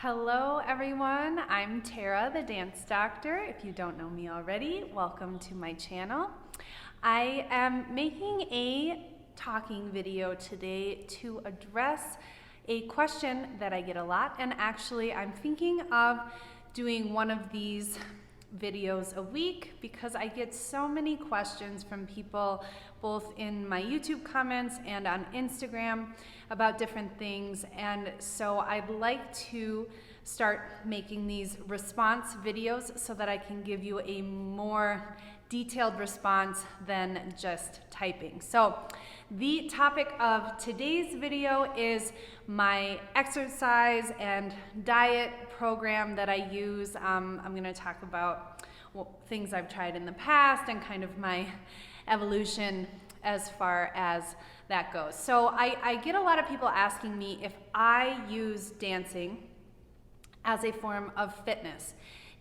Hello everyone, I'm Tara, the dance doctor. If you don't know me already, welcome to my channel. I am making a talking video today to address a question that I get a lot, and actually I'm thinking of doing one of these videos a week because I get so many questions from people both in my YouTube comments and on Instagram about different things, and so I'd like to start making these response videos so that I can give you a more detailed response than just typing. So the topic of today's video is my exercise and diet program that I use. I'm going to talk about things I've tried in the past and kind of my evolution as far as that goes. So I get a lot of people asking me if I use dancing as a form of fitness.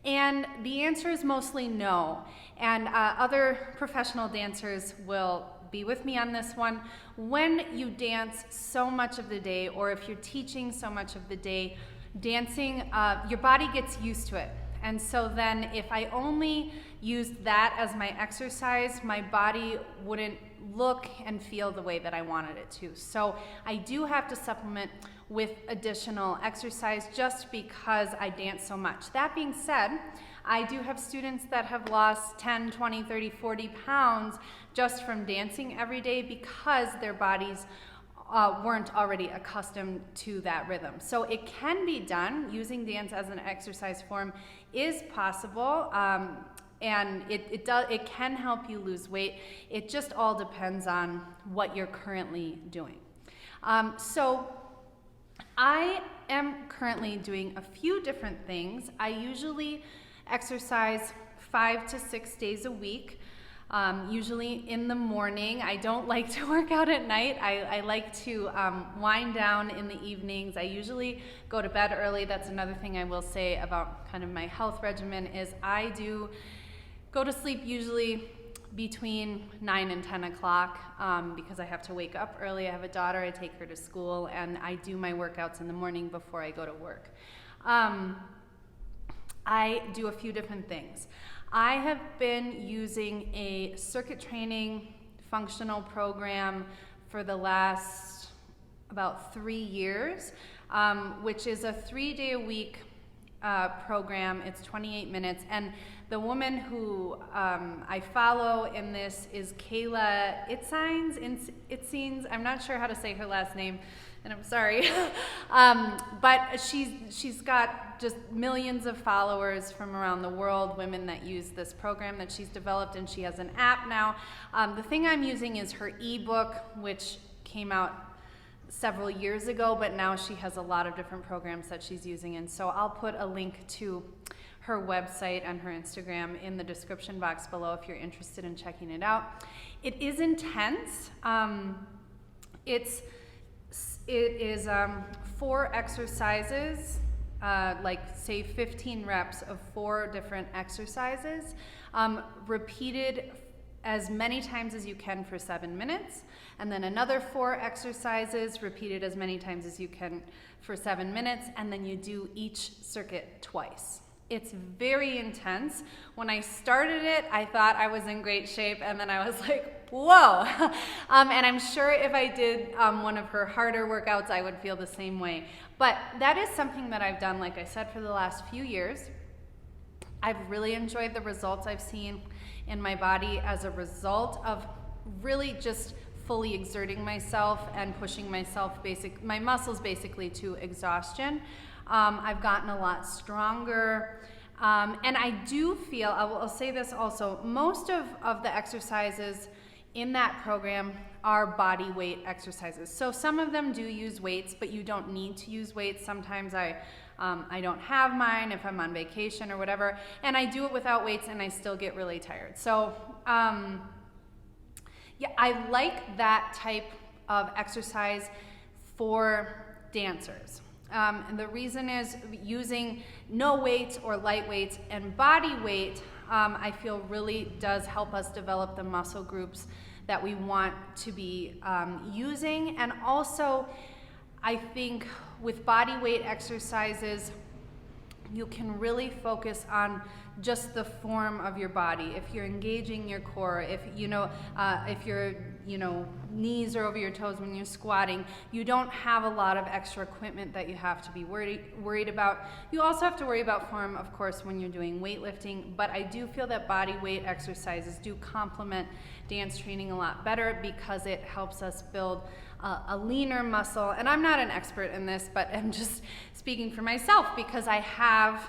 And the answer is mostly no. And other professional dancers will be with me on this one. When you dance so much of the day, or if you're teaching so much of the day, dancing, your body gets used to it. And so then if I only used that as my exercise, my body wouldn't look and feel the way that I wanted it to. So I do have to supplement with additional exercise just because I dance so much. That being said, I do have students that have lost 10, 20, 30, 40 pounds just from dancing every day because their bodies weren't already accustomed to that rhythm. So it can be done. Using dance as an exercise form is possible, and it can help you lose weight. It just all depends on what you're currently doing. So I am currently doing a few different things. I usually exercise 5 to 6 days a week. Usually in the morning. I don't like to work out at night. I like to wind down in the evenings. I usually go to bed early. That's another thing I will say about kind of my health regimen is I do go to sleep usually between 9 and 10 o'clock because I have to wake up early. I have a daughter, I take her to school, and I do my workouts in the morning before I go to work. I do a few different things. I have been using a circuit training functional program for the last about 3 years, which is a 3-day-a-week program. It's 28 minutes, and the woman who I follow in this is Kayla Itsines. I'm not sure how to say her last name, and I'm sorry. But she's got just millions of followers from around the world, women that use this program that she's developed, and she has an app now. The thing I'm using is her ebook, which came out several years ago, but now she has a lot of different programs that she's using, and so I'll put a link to her website and her Instagram in the description box below if you're interested in checking it out. It is intense. It is 4 exercises, like say 15 reps of 4 different exercises, repeated as many times as you can for 7 minutes, and then another 4 exercises repeated as many times as you can for 7 minutes, and then you do each circuit twice. It's very intense. When I started it, I thought I was in great shape, and then I was like, whoa. And I'm sure if I did one of her harder workouts, I would feel the same way. But that is something that I've done, like I said, for the last few years. I've really enjoyed the results I've seen in my body as a result of really just fully exerting myself and pushing my muscles basically to exhaustion. I've gotten a lot stronger, and I do feel, I'll say this also, most of the exercises in that program are body weight exercises. So some of them do use weights, but you don't need to use weights. Sometimes I don't have mine if I'm on vacation or whatever, and I do it without weights and I still get really tired. So yeah, I like that type of exercise for dancers. And the reason is using no weights or light weights and body weight, I feel really does help us develop the muscle groups that we want to be using. And also, I think with body weight exercises, you can really focus on just the form of your body. If you're engaging your core, if your knees are over your toes when you're squatting, you don't have a lot of extra equipment that you have to be worried about. You also have to worry about form, of course, when you're doing weightlifting, but I do feel that body weight exercises do complement dance training a lot better because it helps us build a leaner muscle. And I'm not an expert in this, but I'm just speaking for myself because I have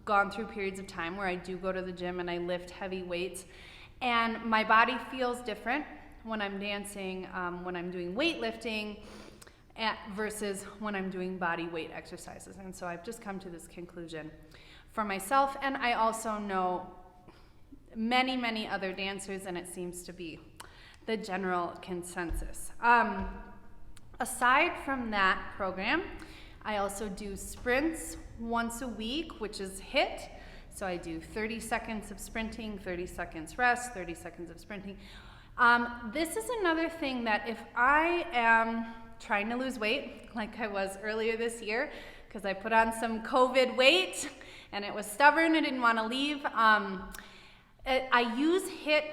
gone through periods of time where I do go to the gym and I lift heavy weights, and my body feels different when I'm dancing, when I'm doing weightlifting, versus when I'm doing body weight exercises. And so I've just come to this conclusion for myself, and I also know many, many other dancers, and it seems to be the general consensus. Aside from that program, I also do sprints once a week, which is HIIT. So I do 30 seconds of sprinting, 30 seconds rest, 30 seconds of sprinting. This is another thing that if I am trying to lose weight, like I was earlier this year, because I put on some COVID weight and it was stubborn, I didn't want to leave. I use HIIT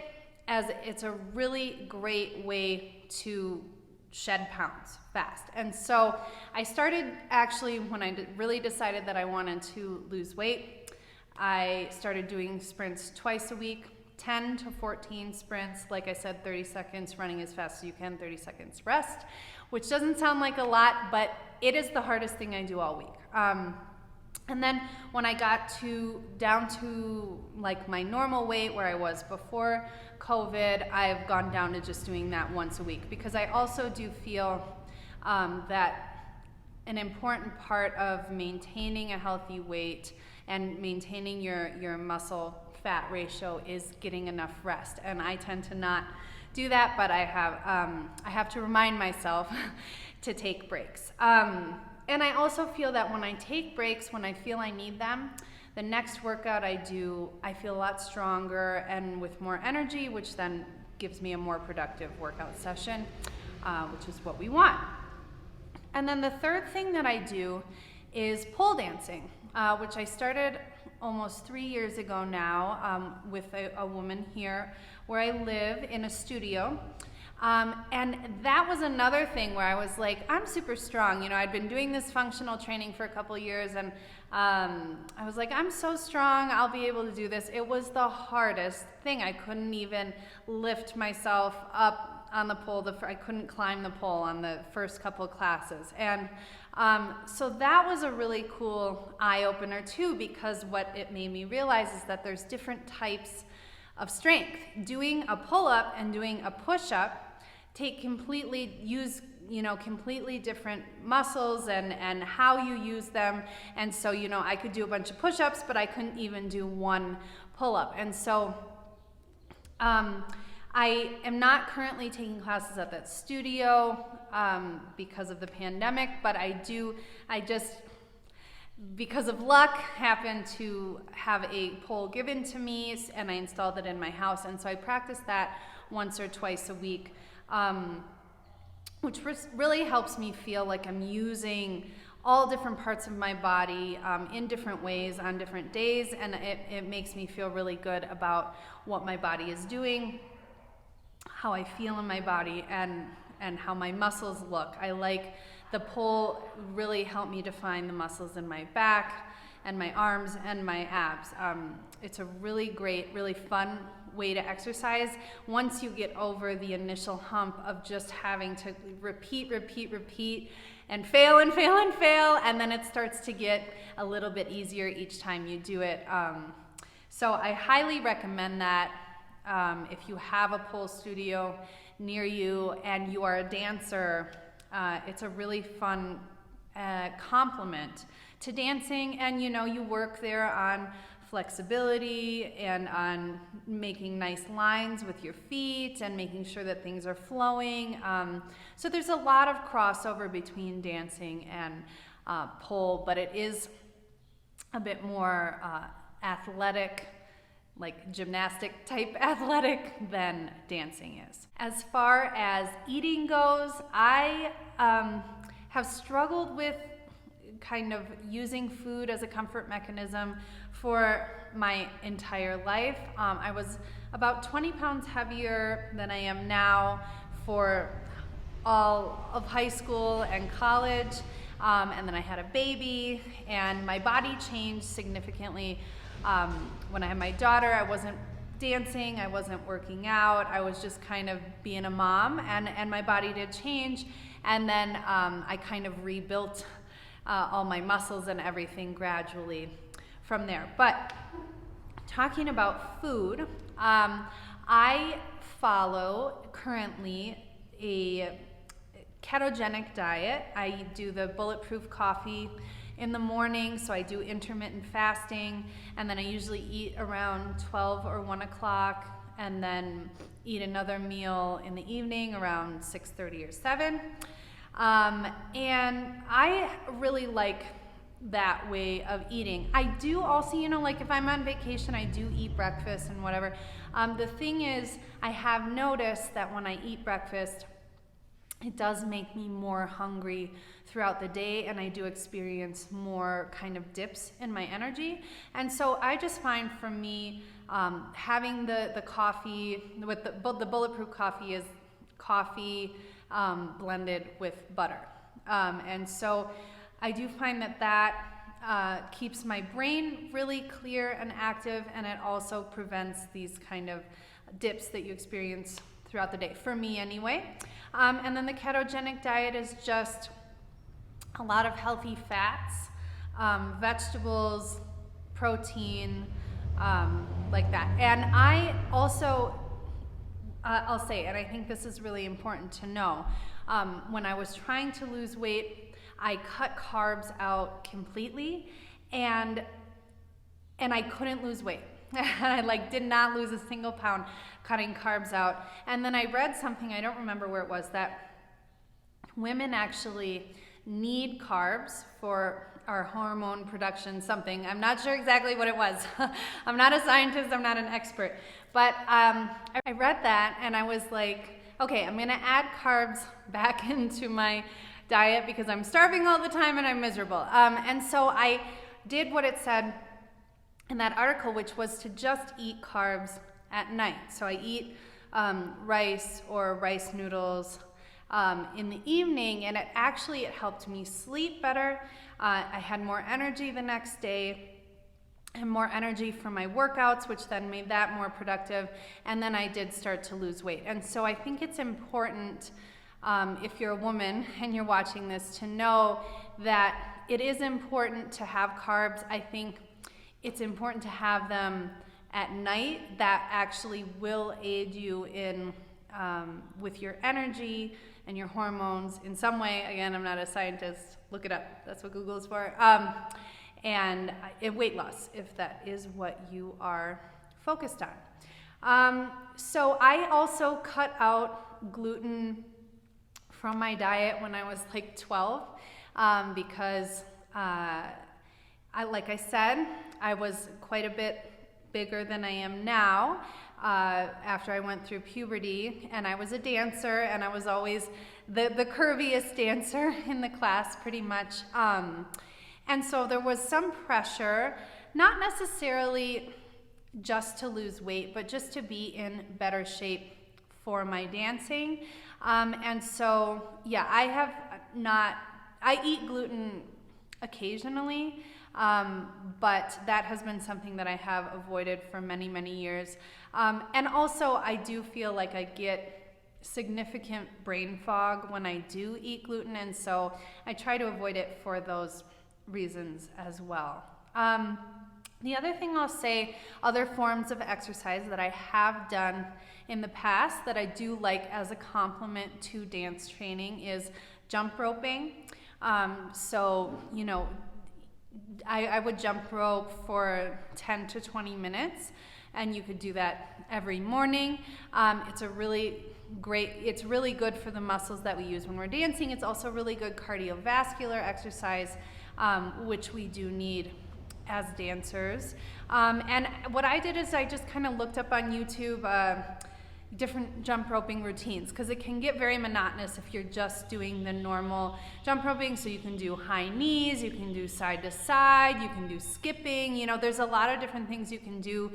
as it's a really great way to shed pounds fast. And so I started actually when I really decided that I wanted to lose weight, I started doing sprints twice a week, 10 to 14 sprints. Like I said, 30 seconds running as fast as you can, 30 seconds rest, which doesn't sound like a lot, but it is the hardest thing I do all week. And then when I got down to like my normal weight where I was before COVID, I've gone down to just doing that once a week because I also do feel that an important part of maintaining a healthy weight and maintaining your muscle fat ratio is getting enough rest. And I tend to not do that, but I have to remind myself to take breaks. And I also feel that when I take breaks, when I feel I need them, the next workout I do, I feel a lot stronger and with more energy, which then gives me a more productive workout session, which is what we want. And then the third thing that I do is pole dancing, which I started almost 3 years ago now with a woman here where I live in a studio. And that was another thing where I was like, I'm super strong. You know, I'd been doing this functional training for a couple of years, and I was like, I'm so strong, I'll be able to do this. It was the hardest thing. I couldn't even lift myself up on the pole. I couldn't climb the pole on the first couple of classes. And so that was a really cool eye-opener too, because what it made me realize is that there's different types of strength. Doing a pull-up and doing a push-up use completely different muscles and how you use them. And so, I could do a bunch of push-ups, but I couldn't even do one pull-up. And so I am not currently taking classes at that studio because of the pandemic, but because of luck, happened to have a pole given to me, and I installed it in my house. And so I practice that once or twice a week, which really helps me feel like I'm using all different parts of my body in different ways on different days, and it makes me feel really good about what my body is doing, how I feel in my body, and how my muscles look. I like the pole really helped me define the muscles in my back and my arms and my abs. It's a really great, really fun way to exercise once you get over the initial hump of just having to repeat, and fail, and then it starts to get a little bit easier each time you do it. So I highly recommend that if you have a pole studio near you and you are a dancer. It's a really fun complement to dancing, and you work there on flexibility and on making nice lines with your feet and making sure that things are flowing. So there's a lot of crossover between dancing and pole, but it is a bit more athletic, like gymnastic type athletic than dancing is. As far as eating goes, I have struggled with kind of using food as a comfort mechanism for my entire life. I was about 20 pounds heavier than I am now for all of high school and college, and then I had a baby, and my body changed significantly. When I had my daughter, I wasn't dancing, I wasn't working out, I was just kind of being a mom, and my body did change, and then I kind of rebuilt all my muscles and everything gradually from there. But talking about food, I follow currently a ketogenic diet. I do the bulletproof coffee in the morning, so I do intermittent fasting, and then I usually eat around 12 or 1 o'clock, and then eat another meal in the evening around 6:30 or 7. And I really like that way of eating. I do also, like if I'm on vacation, I do eat breakfast and whatever. The thing is, I have noticed that when I eat breakfast, it does make me more hungry throughout the day, and I do experience more kind of dips in my energy. And so I just find for me, having the coffee, with the bulletproof coffee is coffee blended with butter. And so I do find that keeps my brain really clear and active, and it also prevents these kind of dips that you experience throughout the day, for me anyway. And then the ketogenic diet is just a lot of healthy fats, vegetables, protein, like that. And I also, I'll say, and I think this is really important to know, when I was trying to lose weight, I cut carbs out completely, and I couldn't lose weight. I did not lose a single pound cutting carbs out. And then I read something, I don't remember where it was, that women actually need carbs for our hormone production, something. I'm not sure exactly what it was. I'm not a scientist, I'm not an expert. But I read that, and I was like, okay, I'm gonna add carbs back into my diet because I'm starving all the time and I'm miserable. And so I did what it said in that article, which was to just eat carbs at night. So I eat rice or rice noodles in the evening, and it helped me sleep better. I had more energy the next day, and more energy for my workouts, which then made that more productive. And then I did start to lose weight. And so I think it's important, if you're a woman and you're watching this, to know that it is important to have carbs. I think it's important to have them at night. That actually will aid you in with your energy and your hormones in some way. Again, I'm not a scientist. Look it up. That's what Google is for. And weight loss, if that is what you are focused on. So I also cut out gluten from my diet when I was like 12 because like I said, I was quite a bit bigger than I am now after I went through puberty, and I was a dancer, and I was always the curviest dancer in the class pretty much. And so there was some pressure, not necessarily just to lose weight, but just to be in better shape for my dancing. And so, yeah, I eat gluten occasionally, but that has been something that I have avoided for many, many years. And also, I do feel like I get significant brain fog when I do eat gluten, and so I try to avoid it for those reasons as well. The other thing I'll say, other forms of exercise that I have done in the past that I do like as a complement to dance training is jump roping. So, you know, I would jump rope for 10 to 20 minutes, and you could do that every morning. It's really good for the muscles that we use when we're dancing. It's also really good cardiovascular exercise, which we do need as dancers. And what I did is I just kind of looked up on YouTube, different jump roping routines, because it can get very monotonous if you're just doing the normal jump roping. So you can do high knees, you can do side to side, you can do skipping. You know, there's a lot of different things you can do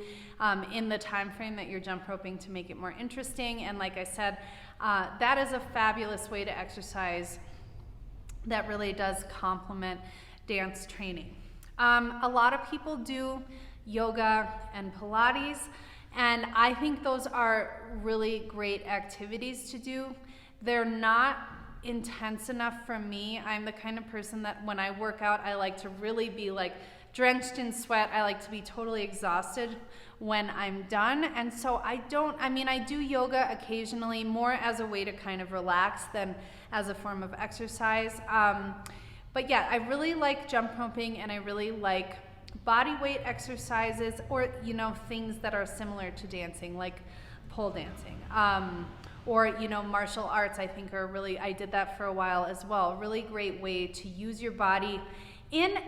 in the time frame that you're jump roping to make it more interesting. And like I said, that is a fabulous way to exercise that really does complement dance training. A lot of people do yoga and Pilates, and I think those are really great activities to do. They're not intense enough for me. I'm the kind of person that when I work out, I like to really be like drenched in sweat. I like to be totally exhausted when I'm done. And so I do yoga occasionally, more as a way to kind of relax than as a form of exercise. But yeah, I really like jump roping, and I really like body weight exercises, or things that are similar to dancing, like pole dancing, or martial arts. I think are really, I did that for a while as well. A really great way to use your body in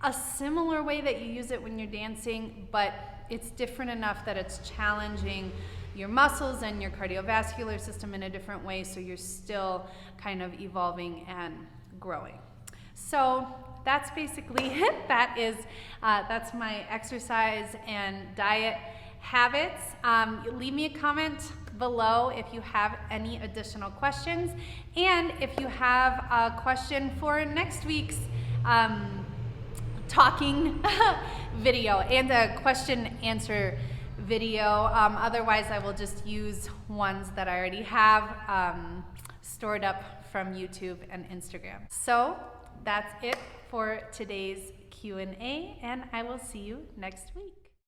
a similar way that you use it when you're dancing, but it's different enough that it's challenging your muscles and your cardiovascular system in a different way, so you're still kind of evolving and growing. So that's basically it. That's my exercise and diet habits. Leave me a comment below if you have any additional questions, and if you have a question for next week's talking video and a question answer video. Otherwise, I will just use ones that I already have stored up from YouTube and Instagram. So that's it for today's Q&A, and I will see you next week.